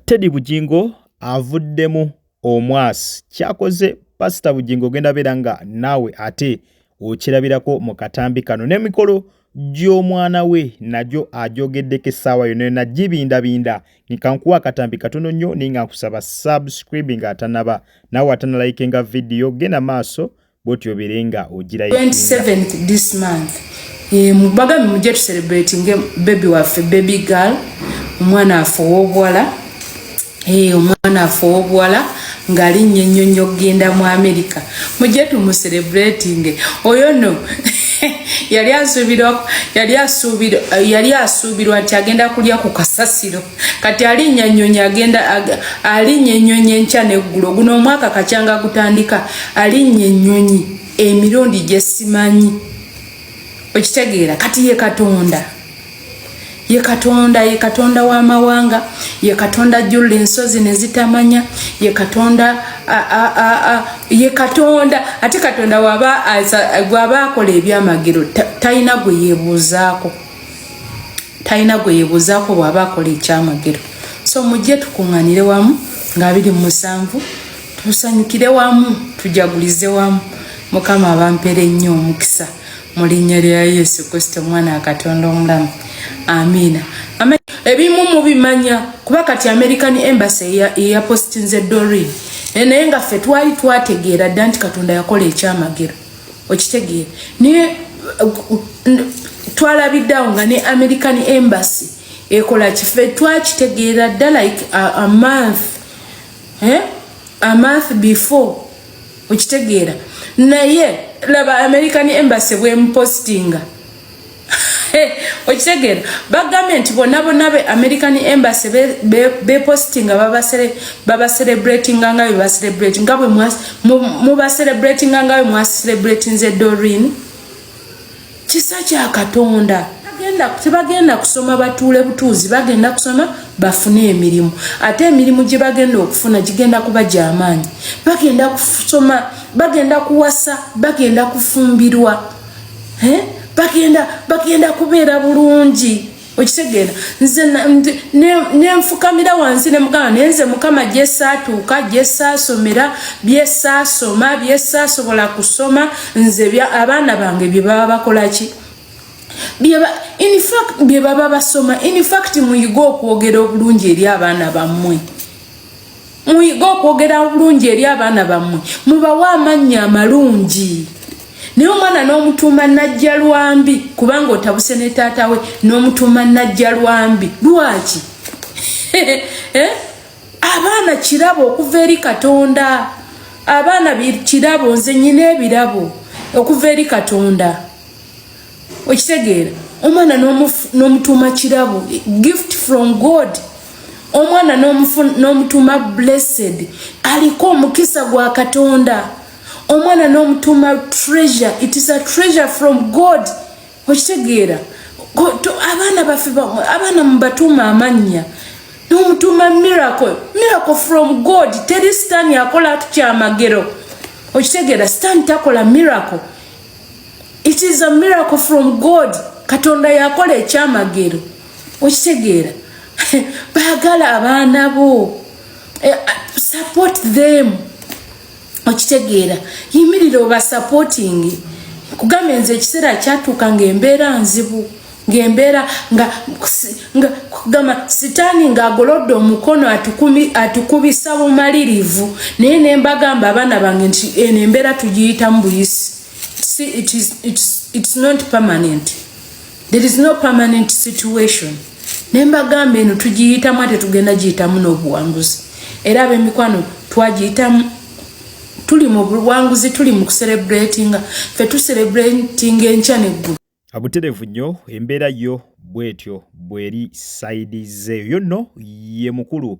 Teddy Bugingo avuddemu omwasi kyakoze Pastor Bugingo genda beranga nawe ate okirabirako mu katambi kano n'emikolo gy'omwana we najo ajogeddeko essaawa yonna yonna gibindabinda nkankuwa akatambi katono nnyo naye nga nkusaba subscribe nga atanaba nawe atanalayikinga video genda maaso bw'otyo oberenga ogirayikinga 27th this month mubaga muje tu celebrating baby waffe baby girl omwana affe ow'obuwala omwana affe ow'obuwala ngali nnyonnyonnyo genda mu America muje tu mu celebrating oyo no yali asuubirwa nti agenda kulya ku kasasiro kati alinnya nnyonyi agenda alinnya ennyonyi enkya n'eggulo guno omwaka kacyanga gutandika alinnya ennyonyi emirundi gye simanyi okitegeera kati ye katonda w'amawanga ye katonda ajjula ensozi ne zitamanya ye katonda ate katonda bw'aba akola ebyamagero talina gwe yeebuuzaako bw'aba akola ekyamagero so mujje tukuŋŋaanire wamu nga 27 tusanyukire wamu tujagulize wamu mukama abampeera ennyo omukisa mu linnya lya Yesu Kristo omwana wa Katonda omulamu amina ebimu mubimanya kuba kati American Embassy yapostinze Doreen naye nga ffe twali twategeera dda nti Katonda yakola ekyamagero okitegeera naye twalabiddeawo nga ne American Embassy ekola kiffe twakitegeera dda like a month before okitegeera naye laba American Embassy bwempostinga okitegeera bagambye nti bonna be American Embassy bepostinga babacelebratinga nga bebacelebrate nga bwe mubacelebratinga nga bwe mwacelebratinze Doreen kisa kya Katonda tebagenda kusoma batuule butuuzi bagenda kusoma bafune emirimu ate emirimu gye bagenda okufuna gigenda kuba gy'amaanyi bagenda kusoma bagenda kuwasa bagenda kufumbirwa bagenda kubeera bulungi okitegeera nze nenfukamira wansi ne mukama nenze mukama gyesaatuuka gyesaasomera byesaasoma byesaasobola kusoma nze abaana bange bye baba bakolaki bye baba basoma in fact muyiga okwogera obulungi eri abaana bammwe mubawa amannya amalungi naye omwana n'omutuuma Najjalwambi kubanga otabuse ne taata we n'omutuuma Najjalwambi lwaki abaana kirabo okuva eri Katonda abaana kirabo nze nyina ebirabo okuva eri Katonda okitegeera omwana n'omutuuma kirabo gift from God omwana n'omutuuma blessed aliko omukisa gwa Katonda omwana n'omutuuma treasure it is a treasure from God okitegeera abaana mubatuuma amannya n'omutuuma miracle from God teri sitaani akola tukyamagero okitegeera sitaani takola miracle it is a miracle from God Katonda yakola ekyamagero okitegeera baagala abaana bo support them okitegeera yimirira oba supporting kugambye nze ekiseera kyatuuka ng'embeera nzibu ng'embeera nga kugamba sitaani ng'agolodde omukono atukubisa bumalirivu naye ne mbagamba abaana bange nti eno embeera tugiyitamu buyisi it's not permanent there is no permanent situation ne mbagamba eno tugiyitamu ate tugenda giyitamu n'obuwanguzi era ab'emikwano twagiyitamu tuli mu buwanguzi tuli mu kucelebratinga fe tucelebratinga enkya n'eggulu abuterevu nnyo embeera yo bwetyo bweri saidi zeeyo yonno ye mukulu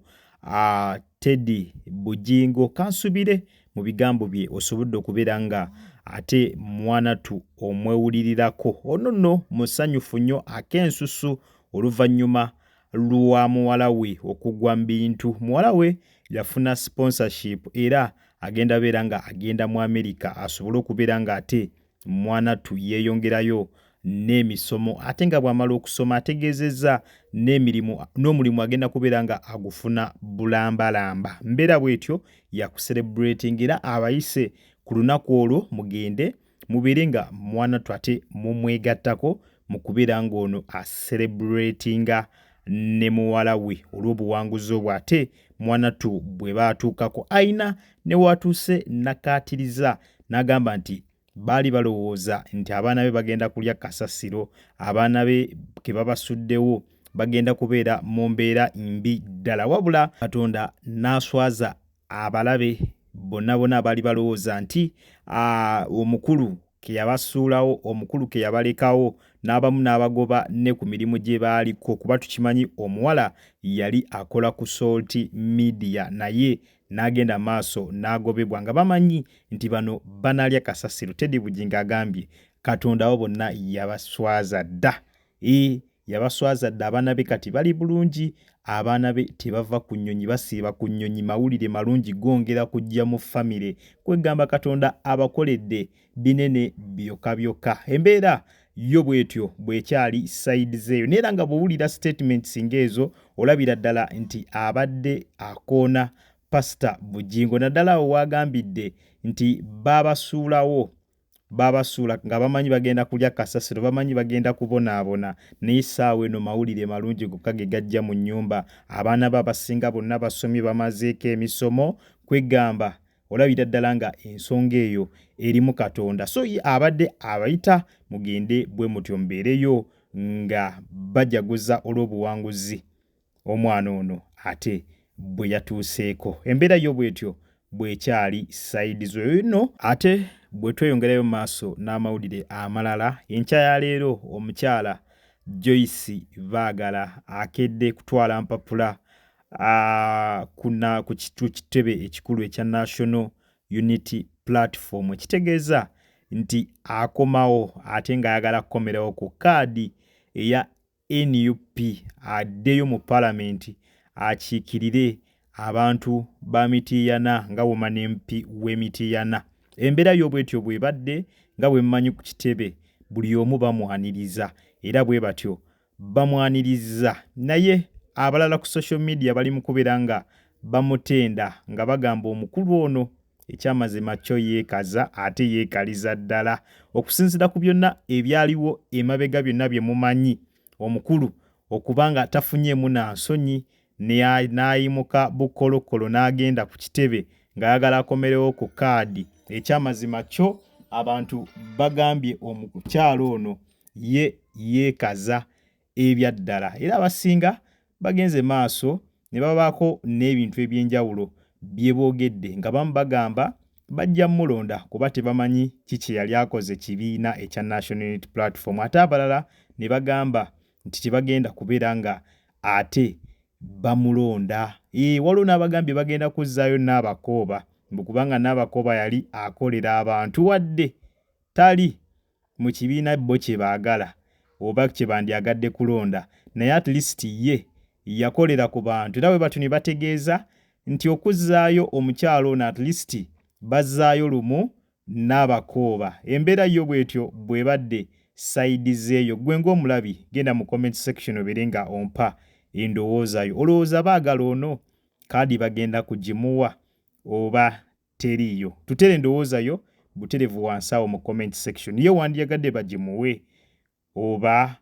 Teddy Bugingo kansubire mu bigambo bye osobodde okubeera nga ate mwanatu omwewulirirako ono nno musanyufu nnyo ak'ensusu oluvannyuma lwa muwala we okugwa mu bintu muwala we yafuna sponsorship era agenda beera nga agenda mu America asobole okubeera nga ate mwanatu yeeyongerayo n'emisomo ate nga bw'amala okusoma ategeezezza n'omulimu agenda kubeera nga agufuna bulambalamba. Mbeera bw'etyo yakucelebrating era abayise ku lunaku olwo mugende mubeere nga mwanattu ate mumwegattako mu kubeera ng'ono acelebratinga ne muwala we olw'obuwanguzi obwo ate mwanattu bwe baatuukako ayina ne watuuse nakaatiriza n'agamba nti baali balowooza nti abaana be bagenda kulya kasasiro, abaana be ke babasuddewo bagenda kubeera mu mbeera mbi ddala, wabula Katonda n'aswaza abalabe bonna abaali balowooza nti omukulu ke yabasuulawo, omukulu ke yabalekawo, n'abamu n'abagoba ne ku mirimu gye baaliko, kuba tukimanyi omuwala yali akola ku Salt Media naye n'agenda maaso n'agobebwa nga bamanyi nti bano banaalya kasasiro. Teddy Bugingo agambye Katonda abo bonna yabaswaza dda. Yabaswaza dda, abaana be kati bali bulungi, abaana be tebava ku nnyonyi basiiba ku nnyonyi, mawulire malungi gongera kujja mu famire. Kwegamba Katonda abakoledde binene byokka. Embeera yo bwetyo bwekyali side zeeyo, neera nga bw'owulira statements ng'ezo olabira ddala nti abadde akoona Pastor Bugingo, naddala awo wagambidde nti babasuula nga bamanyi bagenda kulya kasasiro, bamanyi bagenda kubonaabona, naye essaawa eno mawulire malungi gokka ge gajja mu nnyumba. Abaana be abasinga bonna basomye, bamazeeko emisomo. Kwegamba olabira ddala nga ensonga eyo erimu Katonda. So abadde abayita mugende bwe mutyo mbeereyo nga bajaguza olw'obuwanguzi omwana ono ate bwe yatuuseeko. Embeera yo bwetyo bwekyali side zo no. Ate bwe tweyongerayo mu maaso n'amawulire amalala, enkya ya leero omukyala Joyce Baagala akedde kutwala mpapula ku kitebe ekikulu ekya National Unity Platform, ekitegeeza nti akomawo ate ng'ayagala kukomerawo ku kaadi eya NUP addeyo mu Parliament akiikirire abantu ba Mityana nga Woman MP w'Emityana. Embeera y'obwetyo bwebadde nga bwe mmanyi ku kitebe buli omu bamwaniriza era bwe batyo bamwaniriza, naye abalala ku social media bali mu kubeera nga bamutenda nga bagamba omukulu ono ekyamazima kyo yeekaza ate yeekaliza ddala. Okusinziira ku byonna ebyaliwo emabega byonna bye mumanyi, omukulu okubanga tafunyeemu na nsonyi n'ayimuka bukolokolo n'agenda ku kitebe ng'ayagala akomerewo ku kaadi, ekyamazima kyo abantu bagambye omukyalo ono yeekaza ebyaddala, era abasinga bagenze maaso ne babaako n'ebintu eby'enjawulo bye boogedde nga bamu bagamba bajja mulonda kuba tebamanyi kiki yali akoze kibiina ekya National Unity Platform, ate abalala ne bagamba nti tebagenda kubeera nga ate bamulonda. Waliwo n'abagambye bagenda kuzzaayo Nabakooba kubanga Nabakooba yali akolera abantu wadde tali mu kibiina bo kye baagala oba kye bandyagadde kulonda, naye at least ye yakolera ku bantu. Era bwe batyo ne bategeeza nti okuzzaayo omukyalo ono at least bazzaayo lumu Nabakooba. Embeera yo bwetyo bwebadde side zeeyo. Gwe ng'omulabi genda mu comment section obeere nga ompa endowooza yo. Olowooza baagala ono kaadi bagenda kugimuwa oba teriiyo? Tutere endowooza yo buterevu wansi awo mu comment section. Ye wandyagadde bagimuwe oba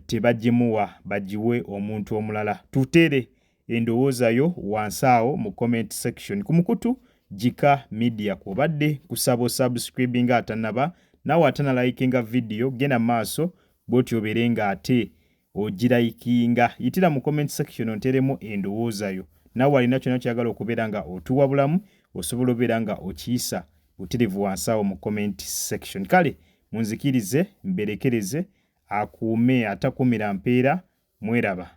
tebagimuwa bagiwe omuntu omulala? Tutere endowooza yo wansi awo mu comment section. Ku mukutu Jika Media kw'obadde kusaba subscribing atanaba nawe atanalayikinga video, genda maaso bw'otyo obeere nga ate ogirayikinga. Yitira mu comment section onteremu endowooza yo. Nawe alina kyonna kyagala okubeera nga otuwa bulamu osobola obeera nga okiyisa buterevu wansi awo mu comment section. Kale munzikirize mberekereze akuume atakumira mpeera. Mweraba.